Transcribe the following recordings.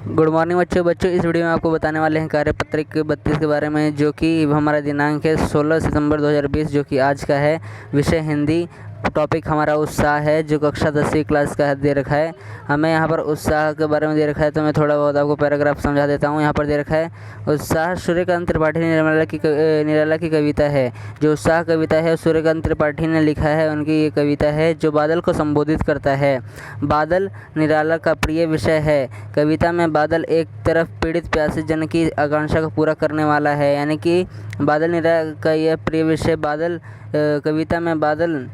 Good morning बच्चों इस video में आपको बताने वाले हैं कार्यपत्रिक 32 के बारे में, जो कि हमारा दिनांक है 16 सितंबर 2020, जो कि आज का है। विषय हिंदी, टॉपिक हमारा उत्साह है, जो कक्षा 10वीं क्लास का दे रखा है। हमें यहाँ पर उत्साह के बारे में दे रखा है, तो मैं थोड़ा बहुत आपको पैराग्राफ समझा देता हूँ। यहाँ पर दे रखा है उत्साह सूर्यकांत त्रिपाठी निराला की कविता है। जो उत्साह कविता है सूर्यकांत त्रिपाठी ने लिखा है, उनकी ये कविता है जो बादल को संबोधित करता है। बादल निराला का प्रिय विषय है। कविता में बादल एक तरफ पीड़ित प्यासे जन की आकांक्षा को पूरा करने वाला है, यानी कि बादल निराला का यह प्रिय विषय कविता में बादल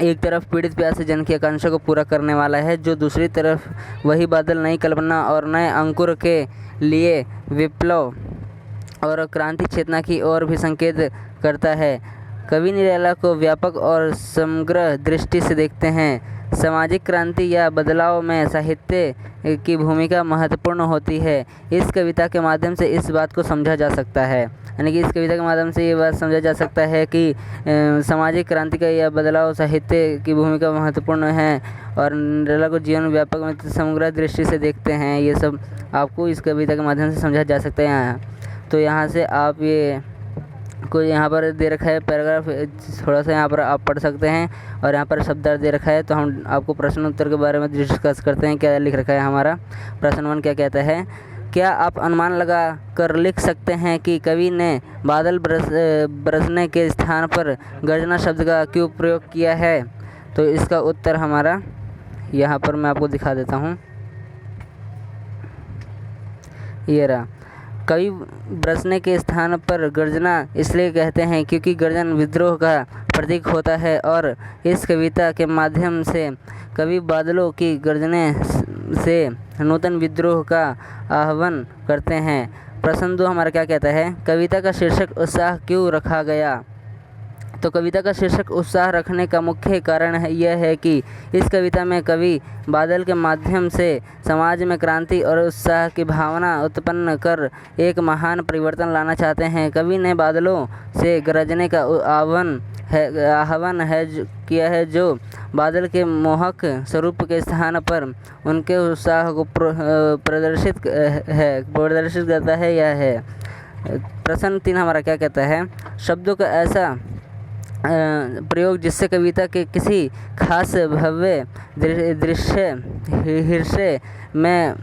एक तरफ पीड़ित प्यासे जन की आकांक्षा को पूरा करने वाला है, जो दूसरी तरफ वही बादल नई कल्पना और नए अंकुर के लिए विप्लव और क्रांति चेतना की ओर भी संकेत करता है। कवि निराला को व्यापक और समग्र दृष्टि से देखते हैं। सामाजिक क्रांति या बदलाव में साहित्य की भूमिका महत्वपूर्ण होती है। इस कविता के माध्यम से इस बात को समझा जा सकता है, यानी कि इस कविता के माध्यम से ये बात समझा जा सकता है कि सामाजिक क्रांति का यह बदलाव साहित्य की भूमिका महत्वपूर्ण है और निराला को जीवन व्यापक में समग्र दृष्टि से देखते हैं। ये सब आपको इस कविता के माध्यम से समझा जा सकता है। तो यहाँ से आप ये कोई यहाँ पर दे रखा है पैराग्राफ, थोड़ा सा यहाँ पर आप पढ़ सकते हैं और यहाँ पर शब्दार्थ दे रखा है। तो हम आपको प्रश्न उत्तर के बारे में डिस्कस करते हैं। क्या लिख रखा है हमारा प्रश्न 1 क्या कहता है? क्या आप अनुमान लगा कर लिख सकते हैं कि कवि ने बादल बरसने के स्थान पर गर्जना शब्द का क्यों प्रयोग किया है? तो इसका उत्तर हमारा यहाँ पर मैं आपको दिखा देता हूँ। ये रहा। कवि बरसने के स्थान पर गर्जना इसलिए कहते हैं क्योंकि गर्जन विद्रोह का प्रतीक होता है और इस कविता के माध्यम से कवि बादलों की गर्जने से नूतन विद्रोह का आह्वान करते हैं। प्रश्न 2 हमारा क्या कहता है? कविता का शीर्षक उत्साह क्यों रखा गया? तो कविता का शीर्षक उत्साह रखने का मुख्य कारण यह है कि इस कविता में कवि बादल के माध्यम से समाज में क्रांति और उत्साह की भावना उत्पन्न कर एक महान परिवर्तन लाना चाहते हैं। कवि ने बादलों से गरजने का आह्वान किया है, जो बादल के मोहक स्वरूप के स्थान पर उनके उत्साह को प्रदर्शित करता है। यह है। प्रश्न 3 हमारा क्या कहता है? शब्दों का ऐसा प्रयोग जिससे कविता के किसी खास भव्य दृश्य हृदय में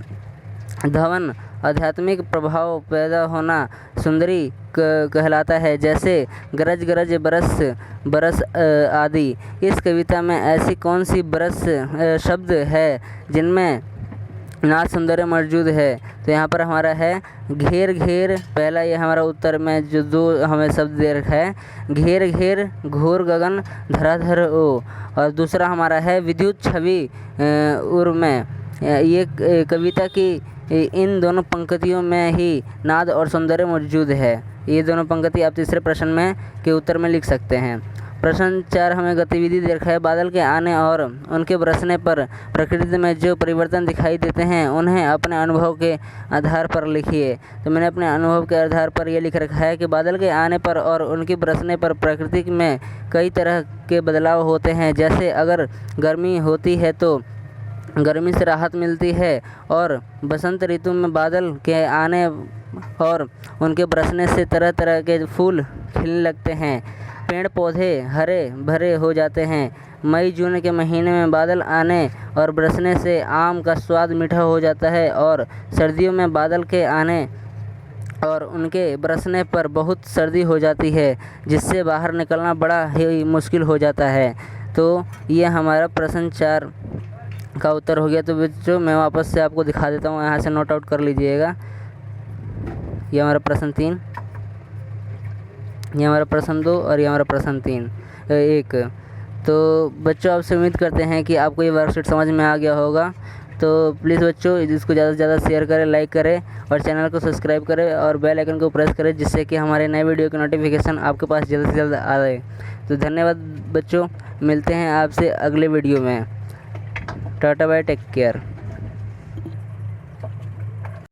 धवन आध्यात्मिक प्रभाव पैदा होना सुंदरी कहलाता है, जैसे गरज गरज बरस आदि। इस कविता में ऐसी कौन सी बरस शब्द है जिनमें नाद सौंदर्य मौजूद है? तो यहाँ पर हमारा है घेर घेर। पहला ये हमारा उत्तर में जो 2 हमें शब्द दे रखा है, घेर घेर घोर गगन धराधर ओ। और दूसरा हमारा है विद्युत छवि उर में। ये कविता की इन दोनों पंक्तियों में ही नाद और सौंदर्य मौजूद है। ये दोनों पंक्ति आप तीसरे प्रश्न में के उत्तर में लिख सकते हैं। प्रश्न 4 हमें गतिविधि दे रखा है। बादल के आने और उनके बरसने पर प्रकृति में जो परिवर्तन दिखाई देते हैं उन्हें अपने अनुभव के आधार पर लिखिए। तो मैंने अपने अनुभव के आधार पर यह लिख रखा है कि बादल के आने पर और उनके बरसने पर प्रकृति में कई तरह के बदलाव होते हैं। जैसे अगर गर्मी होती है तो गर्मी से राहत मिलती है और बसंत ऋतु में बादल के आने और उनके बरसने से तरह तरह के फूल खिलने लगते हैं, पेड़ पौधे हरे भरे हो जाते हैं। मई जून के महीने में बादल आने और बरसने से आम का स्वाद मीठा हो जाता है और सर्दियों में बादल के आने और उनके बरसने पर बहुत सर्दी हो जाती है, जिससे बाहर निकलना बड़ा ही मुश्किल हो जाता है। तो ये हमारा प्रश्न 4 का उत्तर हो गया। तो बच्चों मैं वापस से आपको दिखा देता हूँ, यहाँ से नोट आउट कर लीजिएगा। ये हमारा प्रश्न 3, ये हमारा प्रश्न 2 और ये हमारा प्रश्न 1। तो बच्चों आपसे उम्मीद करते हैं कि आपको ये वर्कशीट समझ में आ गया होगा। तो प्लीज़ बच्चों इसको ज़्यादा से ज़्यादा शेयर करें, लाइक करें और चैनल को सब्सक्राइब करें और बेल आइकन को प्रेस करें, जिससे कि हमारे नए वीडियो की नोटिफिकेशन आपके पास जल्द से जल्द आ जाए। तो धन्यवाद बच्चों, मिलते हैं आपसे अगले वीडियो में। टाटा बाय, टेक केयर।